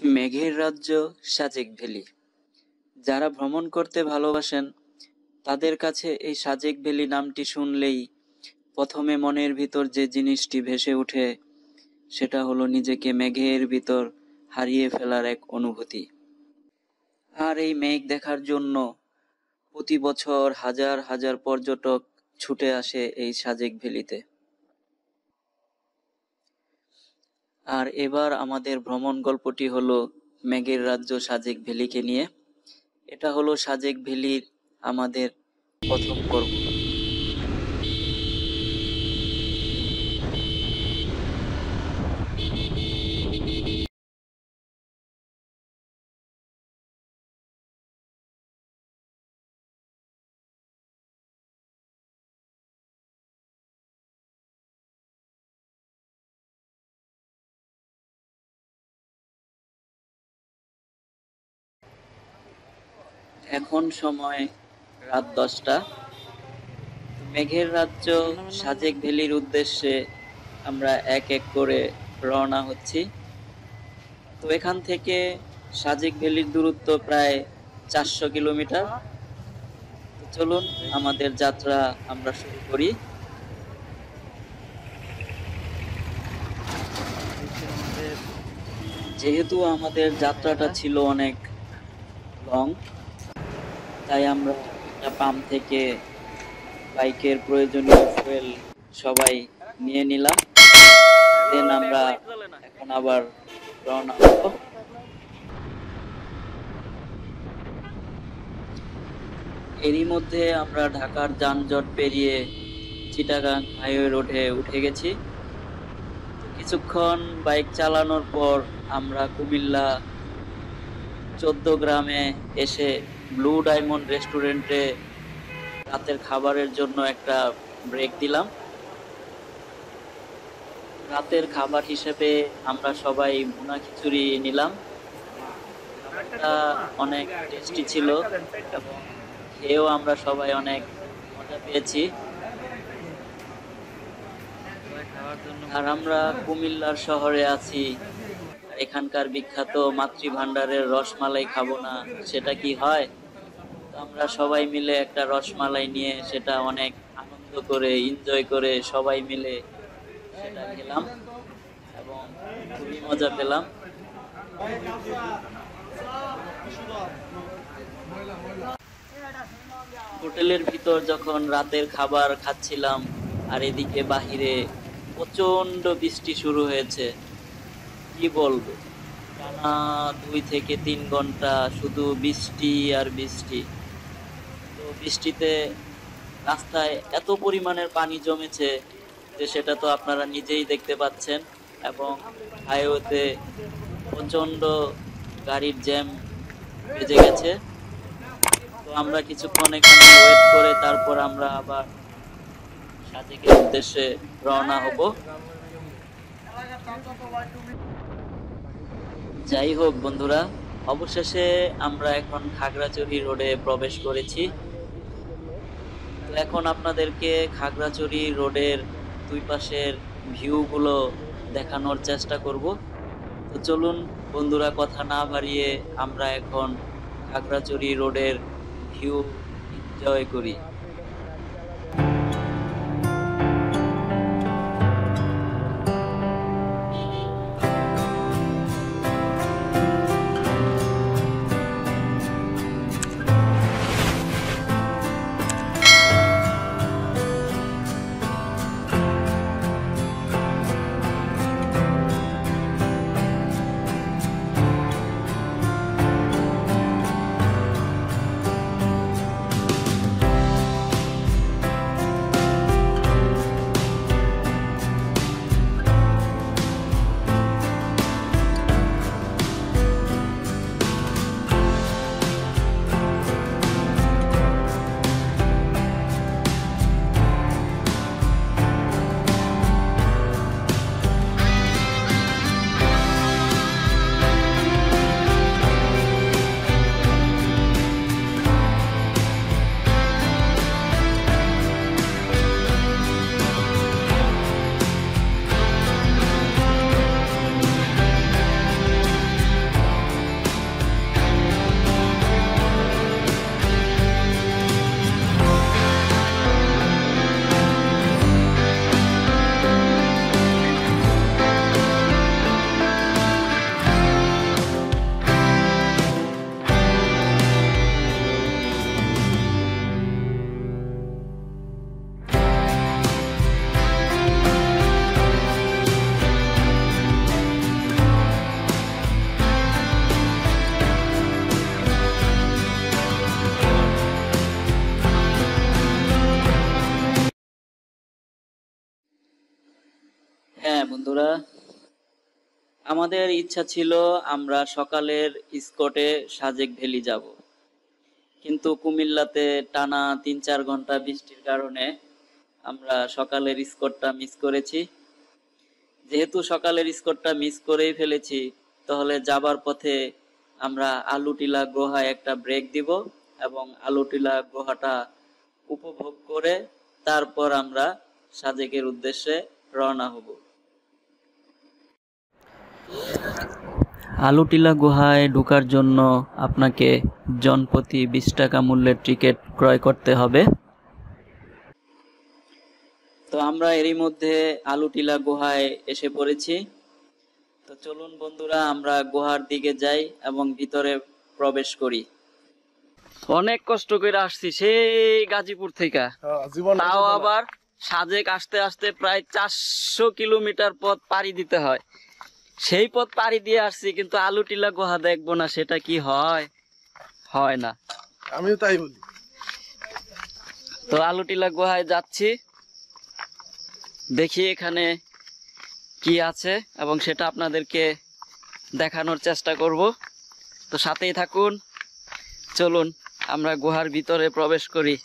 মেঘের রাজ্য সাজেক ভ্যালি। যারা ভ্রমণ করতে ভালোবাসেন তাদের কাছে এই সাজেক ভ্যালি নামটি শুনলেই প্রথমে মনের ভিতর যে জিনিসটি ভেসে ওঠে সেটা হলো নিজেকে মেঘের ভিতর হারিয়ে ফেলার এক অনুভূতি। আর এই মেঘ দেখার জন্য প্রতি বছর হাজার হাজার পর্যটক ছুটে আসে এই সাজেক ভ্যালিতে। আর এবার আমাদের ভ্রমণ গল্পটি হলো মেঘের রাজ্য সাজেক ভ্যালিকে নিয়ে। এটা হলো সাজেক ভ্যালির আমাদের প্রথম পর্ব। এখন সময় রাত 10টা। মেঘের রাজ্য সাজেক ভ্যালির উদ্দেশ্যে আমরা এক এক করে রওনা হচ্ছি। তো এখান থেকে সাজেক ভ্যালির দূরত্ব প্রায় 400 কিলোমিটার। তো চলুন আমাদের যাত্রা আমরা শুরু করি। যেহেতু আমাদের যাত্রাটা ছিল অনেক লং, তাই আমরা একটা পাম্প থেকে বাইকের প্রয়োজনীয় ফুয়েল সবাই নিয়ে নিলাম। দেন আমরা এখন আবার রওনা হব। এরই মধ্যে আমরা ঢাকার যানজট পেরিয়ে চিটাগাং হাইওয়ে রোডে উঠে গেছি। কিছুক্ষণ বাইক চালানোর পর আমরা কুমিল্লা 14 গ্রামে এসে ব্লু ডায়মন্ড রেস্টুরেন্টে রাতের খাবারের জন্য একটা ব্রেক দিলাম। রাতের খাবার হিসেবে আমরা সবাই ভুনা খিচুড়ি নিলাম। খাবারটা অনেক টেস্টি ছিল এবং খেয়েও আমরা সবাই অনেক মজা পেয়েছি। আর আমরা কুমিল্লার শহরে আছি, এখানকার বিখ্যাত মাতৃভান্ডারের রসমালাই খাবো না সেটা কি হয়? আমরা সবাই মিলে একটা রসমালাই নিয়ে সেটা অনেক আনন্দ করে এনজয় করে সবাই মিলে সেটা খেলাম এবং খুবই মজা পেলাম। হোটেলের ভিতর যখন রাতের খাবার খাচ্ছিলাম আর এদিকে বাহিরে প্রচন্ড বৃষ্টি শুরু হয়েছে, কি বলবো, টানা 2 থেকে 3 ঘন্টা শুধু বৃষ্টি আর বৃষ্টি। তো বৃষ্টিতে রাস্তায় এত পরিমাণের পানি জমেছে যে সেটা তো আপনারা নিজেই দেখতে পাচ্ছেন এবং হাইওয়েতে প্রচন্ড গাড়ির জ্যাম বেজে গেছে। তো আমরা কিছুক্ষণ এখানে ওয়েট করে তারপর আমরা আবার সাজেকের উদ্দেশ্যে রওনা হব। যাই হোক বন্ধুরা, অবশেষে আমরা এখন খাগড়াছড়ি রোডে প্রবেশ করেছি। তো এখন আপনাদেরকে খাগড়াছড়ি রোডের দুই পাশের ভিউগুলো দেখানোর চেষ্টা করব। তো চলুন বন্ধুরা, কথা না বাড়িয়ে আমরা এখন খাগড়াছড়ি রোডের ভিউ এনজয় করি। বন্ধুরা, আমাদের ইচ্ছা ছিল আমরা সকালের স্কটে সাজেক ভ্যালি যাব, কিন্তু কুমিল্লাতে টানা ৩-৪ ঘন্টা বৃষ্টির কারণে আমরা সকালের স্কটটা মিস করেছি। যেহেতু সকালের স্কটটা মিস করেই ফেলেছি, তাহলে যাবার পথে আমরা আলুটিলা গুহায় একটা ব্রেক দিব এবং আলুটিলা গুহাটা উপভোগ করে তারপর আমরা সাজেকের উদ্দেশ্যে রওনা হব। আলুটিলা গুহায় ঢোকার জন্য আপনাকে জনপ্রতি 20 টাকা মূল্যের টিকিট ক্রয় করতে হবে। তো আমরা এরই মধ্যে আলুটিলা গুহায় এসে পড়েছি। তো চলুন বন্ধুরা, আমরা গুহার দিকে যাই এবং ভিতরে প্রবেশ করি। অনেক কষ্ট করে আসছি সেই গাজীপুর থেকে, তাও আবার সাজেক আসতে আসতে প্রায় 400 কিলোমিটার পথ পাড়ি দিতে হয়। সেই পথ পাড়ি দিয়ে আসছি, কিন্তু আলুটিলা গুহা দেখবো না, সেটা কি হয়? হয় না। আমিও তাই বলি। তো আলুটিলা গুহায় যাচ্ছি, দেখি এখানে কি আছে এবং সেটা আপনাদেরকে দেখানোর চেষ্টা করব। তো সাথেই থাকুন, চলুন আমরা গুহার ভিতরে প্রবেশ করি।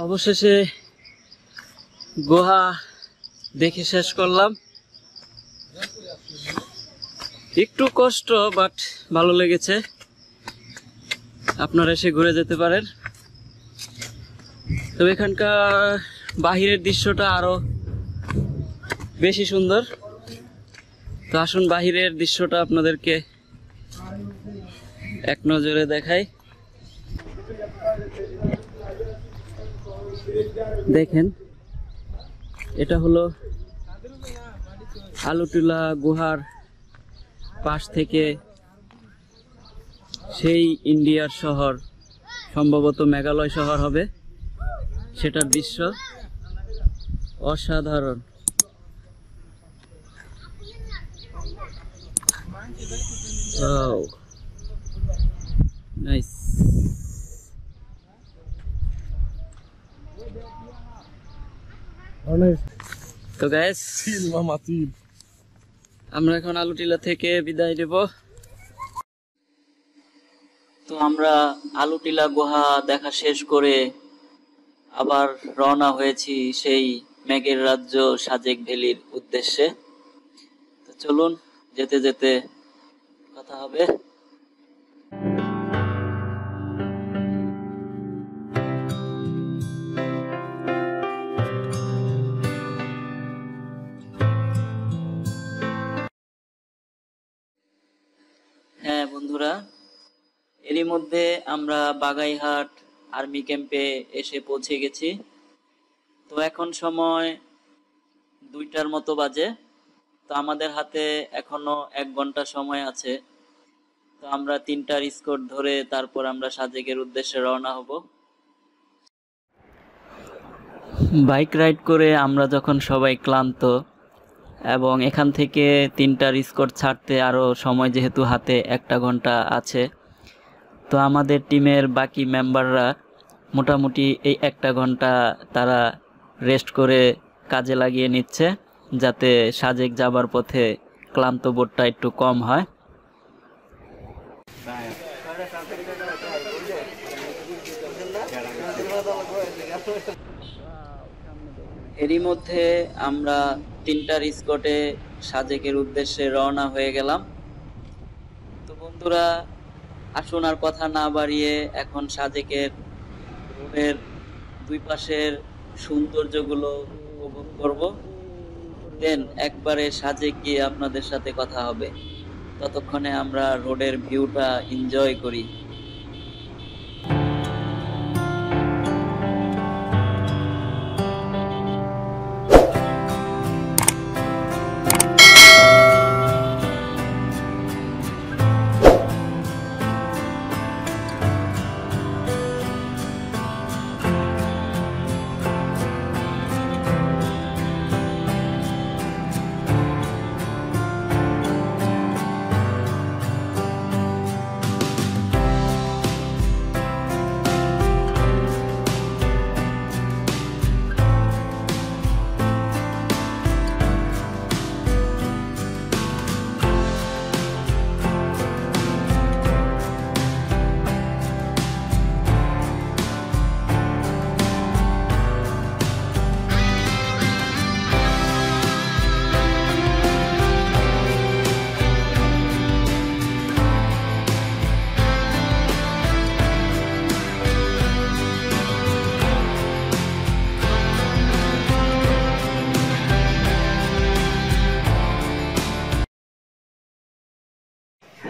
অবশেষে গুহা দেখে শেষ করলাম। একটু কষ্ট, বাট ভালো লেগেছে। আপনারা এসে ঘুরে যেতে পারেন। তবে এখানকার বাহিরের দৃশ্যটা আরো বেশি সুন্দর। তো আসুন বাহিরের দৃশ্যটা আপনাদেরকে এক নজরে দেখাই। দেখেন, এটা হলো আলুটিলা গুহার পাশ থেকে সেই ইন্ডিয়ার শহর, সম্ভবত মেঘালয় শহর হবে, সেটার দৃশ্য অসাধারণ। নাইস। তো গাইস, আমরা এখন আলুটিলা থেকে বিদায় নেব। তো আমরা আলুটিলা গুহা দেখা শেষ করে আবার রওনা হয়েছি সেই মেঘের রাজ্য সাজেক ভ্যালির উদ্দেশ্যে। তো চলুন, যেতে যেতে কথা হবে। হ্যাঁ বন্ধুরা, এরই মধ্যে আমরা বাগাইহাট আর্মি ক্যাম্পে এসে পৌঁছে গেছি। তো এখন সময় 2টার মতো বাজে। তো আমাদের হাতে এখনো 1 ঘন্টা সময় আছে। তো আমরা 3টার স্কট ধরে তারপর আমরা সাজেকের উদ্দেশ্যে রওনা হব। বাইক রাইড করে আমরা যখন সবাই ক্লান্ত এবং এখান থেকে 3টার স্কট ছাড়তে আরও সময় যেহেতু হাতে 1টা ঘন্টা আছে, তো আমাদের টিমের বাকি মেম্বাররা মোটামুটি এই 1টা ঘন্টা তারা রেস্ট করে কাজে লাগিয়ে নিচ্ছে, যাতে সাজেক যাবার পথে ক্লান্ত বোধটা একটু কম হয়। এরই মধ্যে আমরা 3টার স্পটে সাজেকের উদ্দেশ্যে রওনা হয়ে গেলাম। তো বন্ধুরা, আসুন আর কথা না বাড়িয়ে এখন সাজেকের রোডের দুই পাশের সৌন্দর্যগুলো উপভোগ করব। দেন একবারে সাজেক গিয়ে আপনাদের সাথে কথা হবে। ততক্ষণে আমরা রোডের ভিউটা এনজয় করি।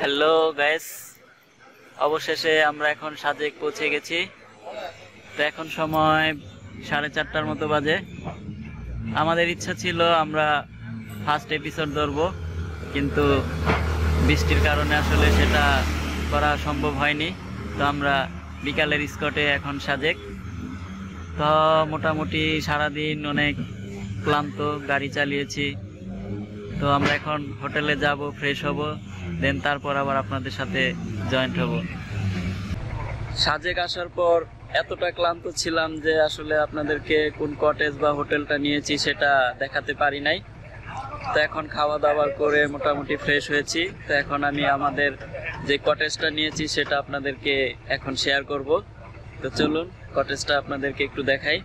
হ্যালো গাইস, অবশেষে আমরা এখন সাজেক পৌঁছে গেছি। তো এখন সময় 4:30টার মতো বাজে। আমাদের ইচ্ছা ছিল আমরা ফার্স্ট এপিসোড ধরবো, কিন্তু বৃষ্টির কারণে আসলে সেটা করা সম্ভব হয়নি। তো আমরা বিকালের স্পটে এখন সাজেক। তো মোটামুটি সারাদিন অনেক ক্লান্ত, গাড়ি চালিয়েছি। তো আমরা এখন হোটেলে যাব, ফ্রেশ হব, দেন তারপর আবার আপনাদের সাথে জয়েন্ট হব। সাজেক আসার পর এতটা ক্লান্ত ছিলাম যে আসলে আপনাদেরকে কোন কটেজ বা হোটেলটা নিয়েছি সেটা দেখাতে পারি নাই। তো এখন খাওয়া দাওয়া করে মোটামুটি ফ্রেশ হয়েছি। তো এখন আমি আমাদের যে কটেজটা নিয়েছি সেটা আপনাদেরকে এখন শেয়ার করব। তো চলুন কটেজটা আপনাদেরকে একটু দেখাই।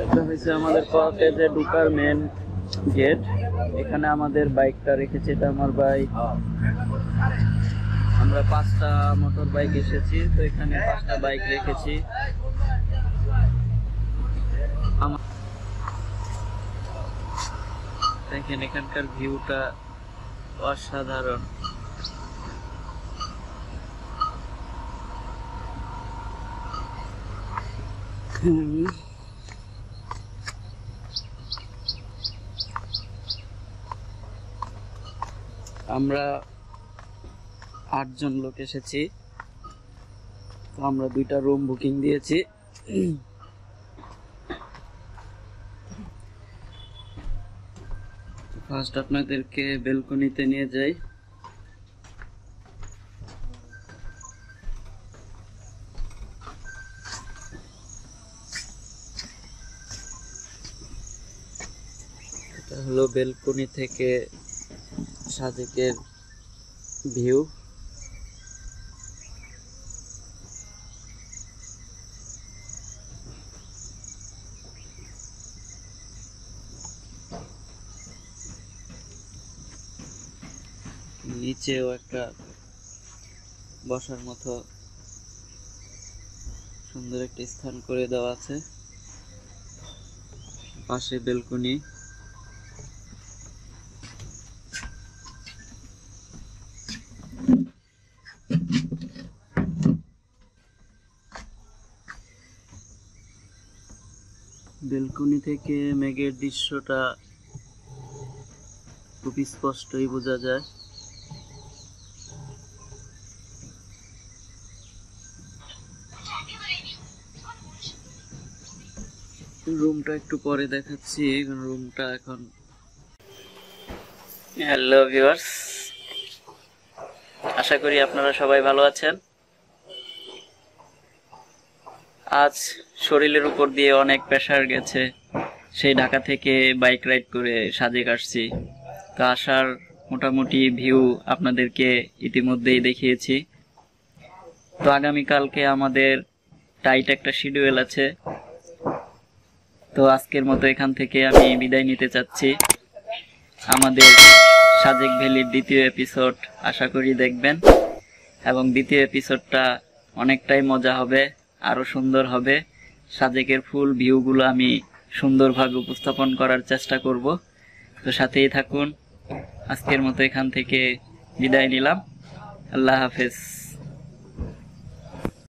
এটা হচ্ছে আমাদের কটেজে ঢোকার মেন গেট। এখানে আমাদের বাইকটা রেখেছি, এটা আমার বাইক। আমরা 5টা মোটর বাইক এসেছি, তো এখানে 5টা বাইক রেখেছি। দেখেন এখানকার ভিউটা অসাধারণ। আমরা 8 জন লোক এসেছি। তো আমরা 2টা রুম বুকিং দিয়েছি। ফার্স্ট আপনাদেরকে বেলকনিতে নিয়ে যাই। এটা হলো বেলকনি থেকে সাজেকের ভিউ। নিচেও একটা বসার মতো সুন্দর একটা স্থান করে দেওয়া আছে, পাশে বেলকনি। বেলকনি থেকে মেঘের দৃশ্যটা খুব স্পষ্টই বোঝা যায়। রুমটা একটু পরে দেখাচ্ছি, রুমটা এখন। হ্যালো ভিউয়ার্স, আশা করি আপনারা সবাই ভালো আছেন। আজ শরীরের উপর দিয়ে অনেক প্রেসার গেছে, সেই ঢাকা থেকে বাইক রাইড করে সাজেক আসছি। তো আসার মোটামুটি ভিউ আপনাদেরকে ইতিমধ্যেই দেখিয়েছি। তো আগামীকালকে আমাদের টাইট একটা শিডিউল আছে। তো আজকের মতো এখান থেকে আমি বিদায় নিতে চাচ্ছি। আমাদের সাজেক ভ্যালির দ্বিতীয় এপিসোড আশা করি দেখবেন, এবং দ্বিতীয় এপিসোডটা অনেকটাই মজা হবে, আরো সুন্দর হবে। সাজেকের ফুল ভিউগুলো আমি সুন্দরভাবে উপস্থাপন করার চেষ্টা করব। তো সাথেই থাকুন। আজকের মতো এখান থেকে বিদায় নিলাম। আল্লাহ হাফেজ।